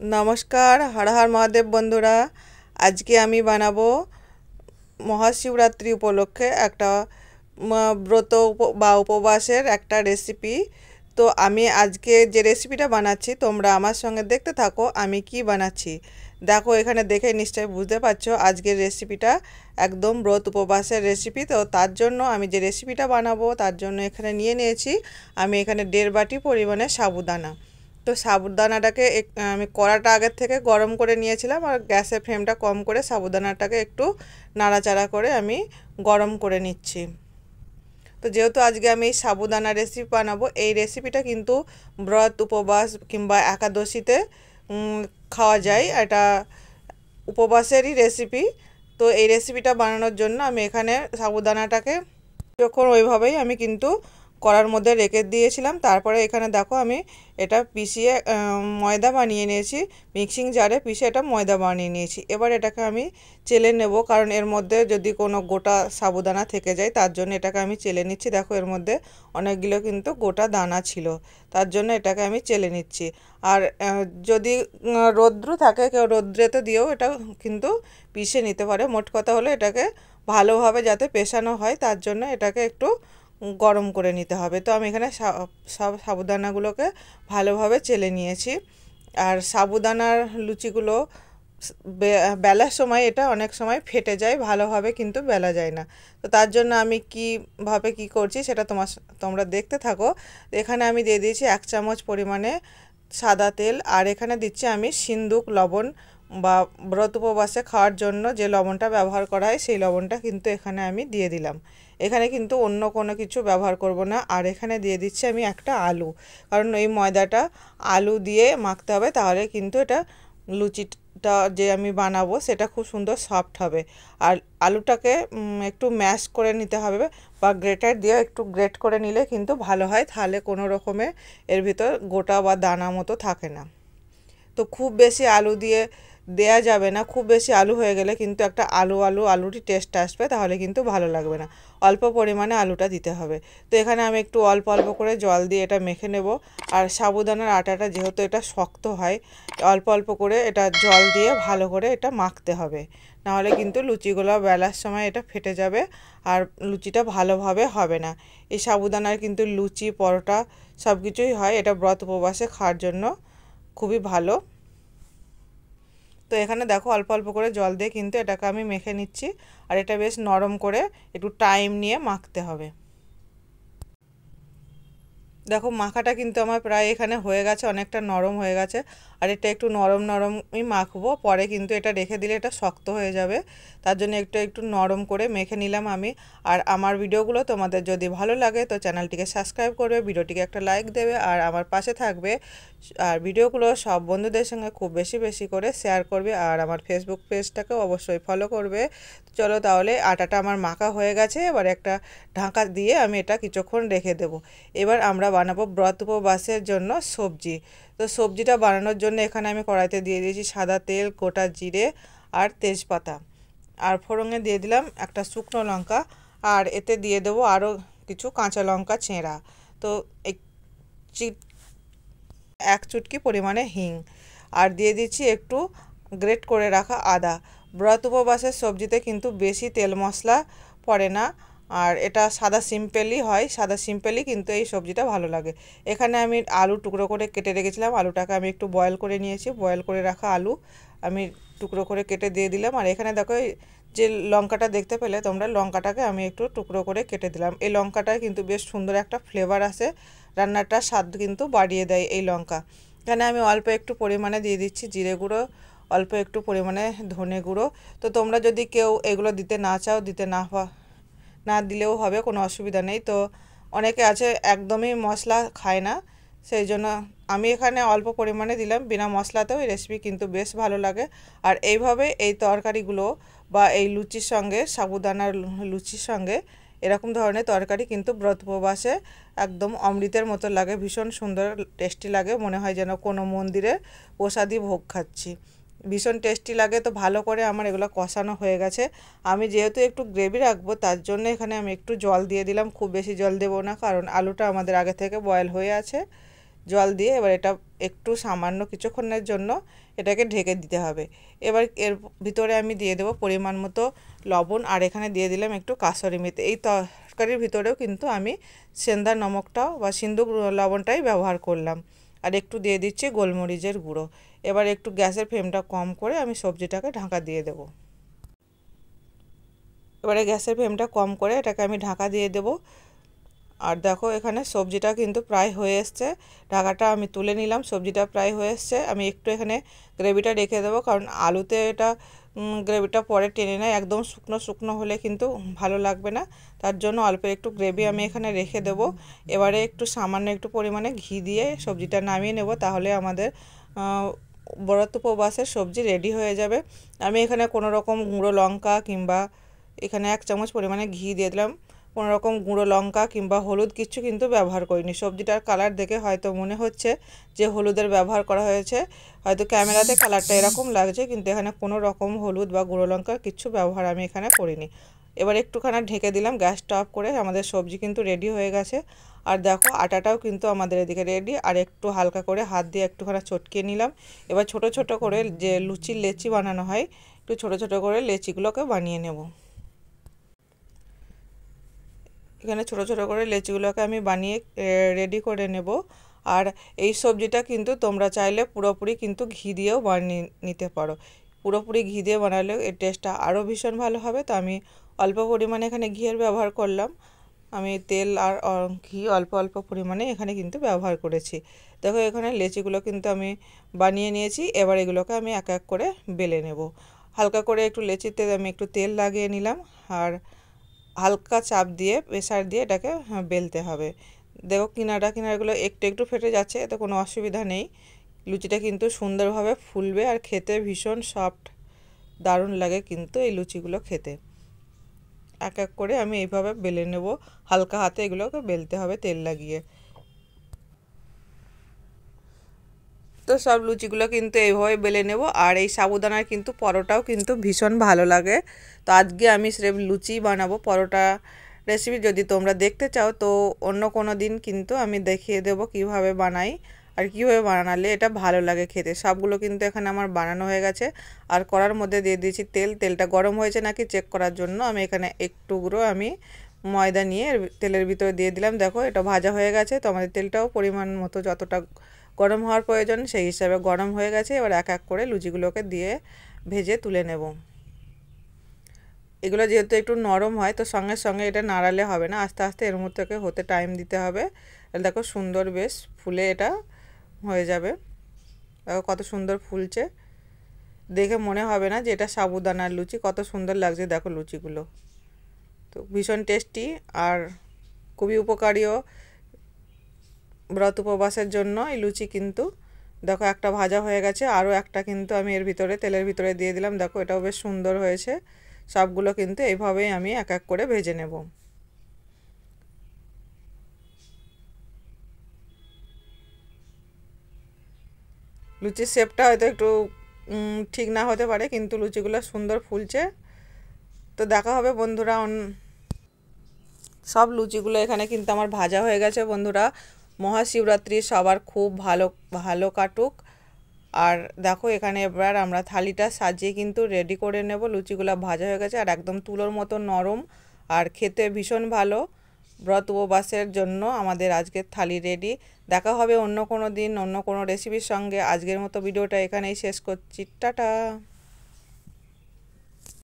নমস্কার, হর হর মহাদেব বন্ধুরা। আজকে আমি বানাবো মহাশিবরাত্রি উপলক্ষে একটা ব্রত বা উপবাসের একটা রেসিপি। তো আমি আজকে যে রেসিপিটা বানাচ্ছি তোমরা আমার সঙ্গে দেখতে থাকো আমি কি বানাচ্ছি। দেখো, এখানে দেখে নিশ্চয়ই বুঝতে পারছো আজকের রেসিপিটা একদম ব্রত উপবাসের রেসিপি। তো তার জন্য আমি যে রেসিপিটা বানাবো তার জন্য এখানে নিয়ে নিয়েছি আমি এখানে 1.5 বাটি পরিমাণে সাবুদানা। তো সাবুদানাটাকে আমি কড়াটা আগের থেকে গরম করে নিয়েছিলাম, আর গ্যাসের ফ্লেমটা কম করে সাবুদানাটাকে একটু নাড়াচাড়া করে আমি গরম করে নিচ্ছি। তো যেহেতু আজকে আমি এই সাবুদানা রেসিপি বানাবো, এই রেসিপিটা কিন্তু ব্রত উপবাস কিংবা একাদশীতে খাওয়া যায়। এটা উপবাসেরই রেসিপি। তো এই রেসিপিটা বানানোর জন্য আমি এখানে সাবুদানাটাকে যখন ওইভাবেই আমি কিন্তু কড়ার মধ্যে রেখে দিয়েছিলাম। তারপরে এখানে দেখো আমি এটা পিষিয়ে ময়দা বানিয়ে নিয়েছি, মিক্সিং জারে পিষে এটা ময়দা বানিয়ে নিয়েছি। এবার এটাকে আমি চেলে নেব, কারণ এর মধ্যে যদি কোনো গোটা সাবুদানা থেকে যায় তার জন্য এটাকে আমি চেলে নিচ্ছি। দেখো এর মধ্যে অনেকগুলো কিন্তু গোটা দানা ছিল, তার জন্য এটাকে আমি চেলে নিচ্ছি। আর যদি রৌদ্র থাকে, কেউ রৌদ্রেতে দিয়েও এটা কিন্তু পিষে নিতে পারে। মোট কথা হলো এটাকে ভালোভাবে যাতে পেষানো হয় তার জন্য এটাকে একটু গরম করে নিতে হবে। তো আমি এখানে সব সাবুদানাগুলোকে ভালোভাবে চেলে নিয়েছি। আর সাবুদানার লুচিগুলো বেলার সময় এটা অনেক সময় ফেটে যায়, ভালোভাবে কিন্তু বেলা যায় না। তো তার জন্য আমি কীভাবে কি করছি সেটা তোমরা দেখতে থাকো। এখানে আমি দিয়ে দিয়েছি 1 চামচ পরিমাণে সাদা তেল, আর এখানে দিচ্ছি আমি সিন্দুক লবণ, বা ব্রত উপবাসে খাওয়ার জন্য যে লবণটা ব্যবহার করা হয় সেই লবণটা কিন্তু এখানে আমি দিয়ে দিলাম। এখানে কিন্তু অন্য কোনো কিছু ব্যবহার করব না। আর এখানে দিয়ে দিচ্ছি আমি একটা আলু, কারণ এই ময়দাটা আলু দিয়ে মাখতে হবে, তাহলে কিন্তু এটা লুচিটা যে আমি বানাবো সেটা খুব সুন্দর সফট হবে। আর আলুটাকে একটু ম্যাশ করে নিতে হবে, বা গ্রেটার দিয়ে একটু গ্রেট করে নিলে কিন্তু ভালো হয়, তাহলে কোনো রকমে এর ভিতর গোটা বা দানা মতো থাকে না। তো খুব বেশি আলু দেয়া যাবে না, খুব বেশি আলু হয়ে গেলে কিন্তু একটা আলুরই টেস্ট আসবে, তাহলে কিন্তু ভালো লাগবে না। অল্প পরিমাণে আলুটা দিতে হবে। তো এখানে আমি একটু অল্প অল্প করে জল দিয়ে এটা মেখে নেব। আর সাবুদানার আটাটা যেহেতু এটা শক্ত হয়, অল্প অল্প করে এটা জল দিয়ে ভালো করে এটা মাখতে হবে, নাহলে কিন্তু লুচিগুলো বেলার সময় এটা ফেটে যাবে আর লুচিটা ভালোভাবে হবে না। এই সাবুদানার কিন্তু লুচি, পরোটা সব কিছুই হয়, এটা ব্রত উপবাসে খাওয়ার জন্য খুবই ভালো। তো এখানে দেখো অল্প অল্প করে জল দিয়ে কিন্তু এটাকে আমি মেখে নিচ্ছি, আর এটা বেশ নরম করে একটু টাইম নিয়ে মাখতে হবে। দেখো মাখাটা কিন্তু আমার প্রায় এখানে হয়ে গেছে, অনেকটা নরম হয়ে গেছে। আর এটা একটু নরম নরমই মাখবো, পরে কিন্তু এটা রেখে দিলে এটা শক্ত হয়ে যাবে। তার জন্য একটু একটু নরম করে মেখে নিলাম আমি। আর আমার ভিডিওগুলো তোমাদের যদি ভালো লাগে তো চ্যানেলটিকে সাবস্ক্রাইব করবে, ভিডিওটিকে একটা লাইক দেবে, আর আমার পাশে থাকবে। আর ভিডিওগুলো সব বন্ধুদের সঙ্গে খুব বেশি বেশি করে শেয়ার করবে, আর আমার ফেসবুক পেজটাকেও অবশ্যই ফলো করবে। চলো তাহলে আটাটা আমার মাখা হয়ে গেছে, এবার একটা ঢাকা দিয়ে আমি এটা কিছুক্ষণ রেখে দেবো। এবার আমরা বানাবো ব্রত উপবাসের জন্য সবজি। তো সবজিটা বানানোর জন্য এখানে আমি কড়াইতে দিয়ে দিয়েছি সাদা তেল, গোটা জিরে আর তেজপাতা, আর ফোড়নে দিয়ে দিলাম একটা শুকনো লঙ্কা, আর এতে দিয়ে দেবো আরও কিছু কাঁচা লঙ্কা চেঁড়া। তো এক চুটকি পরিমাণে হিং, আর দিয়ে দিচ্ছি একটু গ্রেট করে রাখা আদা। ব্রত উপবাসের সবজিতে কিন্তু বেশি তেল মশলা পড়ে না, আর এটা সাদা সিম্পলই হয়, সাদা সিম্পলই কিন্তু এই সবজিটা ভালো লাগে। এখানে আমি আলু টুকরো করে কেটে রেখেছিলাম, আলুটাকে আমি একটু বয়েল করে নিয়েছি। বয়েল করে রাখা আলু আমি টুকরো করে কেটে দিয়ে দিলাম। আর এখানে দেখো যে লঙ্কাটা দেখতে পেলে তোমরা, লঙ্কাটাকে আমি একটু টুকরো করে কেটে দিলাম। এই লঙ্কাটায় কিন্তু বেশ সুন্দর একটা ফ্লেভার আসে, রান্নাটার স্বাদ কিন্তু বাড়িয়ে দেয় এই লঙ্কা। এখানে আমি অল্প একটু পরিমাণে দিয়ে দিচ্ছি জিরে গুঁড়ো, অল্প একটু পরিমাণে ধনে গুঁড়ো। তো তোমরা যদি কেউ এগুলো দিতে না চাও, দিতে না দিলেও হবে, কোনো অসুবিধা নেই। তো অনেকে আছে একদমই মশলা খায় না, সেই জন্য আমি এখানে অল্প পরিমাণে দিলাম। বিনা মশলাতেও এই রেসিপি কিন্তু বেশ ভালো লাগে। আর এইভাবে এই তরকারিগুলো বা এই লুচির সঙ্গে, সাবুদানার লুচির সঙ্গে এরকম ধরনের তরকারি কিন্তু ব্রত উপবাসে একদম অমৃতের মতো লাগে, ভীষণ সুন্দর টেস্টি লাগে, মনে হয় যেন কোনো মন্দিরে প্রসাদী ভোগ খাচ্ছি, ভীষণ টেস্টি লাগে। তো ভালো করে আমার এগুলো কষানো হয়ে গেছে। আমি যেহেতু একটু গ্রেভি রাখবো তার জন্য এখানে আমি একটু জল দিয়ে দিলাম, খুব বেশি জল দেবো না, কারণ আলুটা আমাদের আগে থেকে বয়েল হয়ে আছে। জল দিয়ে এবার এটা একটু সামান্য কিছুক্ষণের জন্য এটাকে ঢেকে দিতে হবে। এবার এর ভিতরে আমি দিয়ে দেবো পরিমাণ মতো লবণ, আর এখানে দিয়ে দিলাম একটু কাসুরি মেথি। এই তরকারির ভিতরেও কিন্তু আমি সেন্ধার নমকটাও বা সিন্দুক লবণটাই ব্যবহার করলাম, আর একটু দিয়ে দিচ্ছি গোলমরিচের গুঁড়ো। এবার একটু গ্যাসের ফ্লেমটা কম করে আমি সবজিটাকে ঢাকা দিয়ে দেবো। এবারে গ্যাসের ফ্লেমটা কম করে এটাকে আমি ঢাকা দিয়ে দেবো। আর দেখো এখানে সবজিটা কিন্তু প্রায় হয়ে এসছে, ঢাকাটা আমি তুলে নিলাম, সবজিটা প্রায় হয়ে এসছে। আমি একটু এখানে গ্রেভিটা রেখে দেবো, কারণ আলুতে এটা গ্রেভিটা পরে টেনে নেয়, একদম শুকনো শুকনো হলে কিন্তু ভালো লাগবে না, তার জন্য অল্প একটু গ্রেভি আমি এখানে রেখে দেবো। এবারে একটু সামান্য একটু পরিমাণে ঘি দিয়ে সবজিটা নামিয়ে নেব, তাহলে আমাদের ব্রত উপবাসের সবজি রেডি হয়ে যাবে। আমি এখানে কোনো রকম গুঁড়ো লঙ্কা কিংবা এখানে 1 চামচ পরিমাণে ঘি দিয়ে দিলাম, কোনো রকম গুঁড়ো লঙ্কা কিংবা হলুদ কিচ্ছু কিন্তু ব্যবহার করিনি। সবজিটার কালার দেখে হয়তো মনে হচ্ছে যে হলুদের ব্যবহার করা হয়েছে, হয়তো ক্যামেরাতে কালারটা এরকম লাগছে, কিন্তু এখানে কোনো রকম হলুদ বা গুঁড়ো লঙ্কার কিচ্ছু ব্যবহার আমি এখানে করিনি। এবার একটুখানি ঢেকে দিলাম, গ্যাসটা অফ করে। আমাদের সবজি কিন্তু রেডি হয়ে গেছে। আর দেখো আটাটাও কিন্তু আমাদের এদিকে রেডি। আর একটু হালকা করে হাত দিয়ে একটুখানি চটকিয়ে নিলাম। এবার ছোট ছোট করে যে লুচির লেচি বানানো হয়, একটু ছোট ছোট করে লেচিগুলোকে বানিয়ে নেব। এখানে ছোট ছোট করে লেচিগুলোকে আমি বানিয়ে রেডি করে নেব। আর এই সবজিটা কিন্তু তোমরা চাইলে পুরোপুরি কিন্তু ঘি দিয়েও বানিয়ে নিতে পারো। পুরোপুরি ঘি দিয়ে বানালে এর টেস্টটা আরও ভীষণ ভালো হবে। তো আমি অল্প পরিমাণে এখানে ঘিয়ের ব্যবহার করলাম। আমি তেল আর ঘি অল্প অল্প পরিমাণে এখানে কিন্তু ব্যবহার করেছি। দেখো এখানে লেচিগুলো কিন্তু আমি বানিয়ে নিয়েছি। এবার এগুলোকে আমি এক এক করে বেলে নেব। হালকা করে একটু লেচিতে আমি একটু তেল লাগিয়ে নিলাম, আর হালকা চাপ দিয়ে প্রেসার দিয়ে এটাকে বেলতে হবে। দেখো কিনারগুলো একটু একটু ফেটে যাচ্ছে, এতে কোনো অসুবিধা নেই। লুচিটা কিন্তু সুন্দরভাবে ফুলবে আর খেতে ভীষণ সফট, দারুণ লাগে কিন্তু এই লুচিগুলো খেতে। এক এক করে আমি এইভাবে বেলে নেব, হালকা হাতে এগুলোকে বেলতে হবে তেল লাগিয়ে। তো সব লুচিগুলো কিন্তু এইভাবে বেলে নেব। আর এই সাবুদানার কিন্তু পরোটাও কিন্তু ভীষণ ভালো লাগে। তো আজকে আমি স্রেফ লুচি বানাবো, পরোটা রেসিপি যদি তোমরা দেখতে চাও তো অন্য কোনো দিন কিন্তু আমি দেখিয়ে দেব কিভাবে বানাই আর কীভাবে বানালে এটা ভালো লাগে খেতে। সবগুলো কিন্তু এখানে আমার বানানো হয়ে গেছে। আর কড়ার মধ্যে দিয়ে দিয়েছি তেল। তেলটা গরম হয়েছে নাকি চেক করার জন্য আমি এখানে একটুকরো আমি ময়দা নিয়ে তেলের ভিতরে দিয়ে দিলাম। দেখো এটা ভাজা হয়ে গেছে। তো আমাদের তেলটাও পরিমাণ মতো যতটা গরম হওয়ার প্রয়োজন সেই হিসাবে গরম হয়ে গেছে। এবার এক এক করে লুচিগুলোকে দিয়ে ভেজে তুলে নেব। এগুলো যেহেতু একটু নরম হয় তো সঙ্গে সঙ্গে এটা নাড়ালে হবে না, আস্তে আস্তে এর মধ্যে হতে টাইম দিতে হবে। দেখো সুন্দর বেশ ফুলে এটা হয়ে যাবে। দেখো কত সুন্দর ফুলছে, দেখে মনে হবে না যে এটা সাবুদানার লুচি। কত সুন্দর লাগছে দেখো লুচিগুলো, তো ভীষণ টেস্টি আর খুবই উপকারীও ব্রত উপবাসের জন্য এই লুচি কিন্তু। দেখো একটা ভাজা হয়ে গেছে, আরও একটা কিন্তু আমি এর ভিতরে তেলের ভিতরে দিয়ে দিলাম। দেখো এটাও বেশ সুন্দর হয়েছে। সবগুলো কিন্তু এইভাবেই আমি এক এক করে ভেজে নেব। লুচির শেপটা হয়তো একটু ঠিক না হতে পারে, কিন্তু লুচিগুলো সুন্দর ফুলছে। তো দেখা হবে বন্ধুরা। সব লুচিগুলো এখানে কিন্তু আমার ভাজা হয়ে গেছে বন্ধুরা। মহাশিবরাত্রি সবার খুব ভালো ভালো কাটুক। আর দেখো এখানে এবার আমরা থালিটা সাজিয়ে কিন্তু রেডি করে নেব। লুচিগুলো ভাজা হয়ে গেছে আর একদম তুলোর মতো নরম আর খেতে ভীষণ ভালো। ব্রত উপবাসের জন্য আমাদের আজকের থালি রেডি। দেখা হবে অন্য কোনো দিন অন্য কোনো রেসিপির সঙ্গে। আজকের মতো ভিডিওটা এখানেই শেষ করছি, টাটা।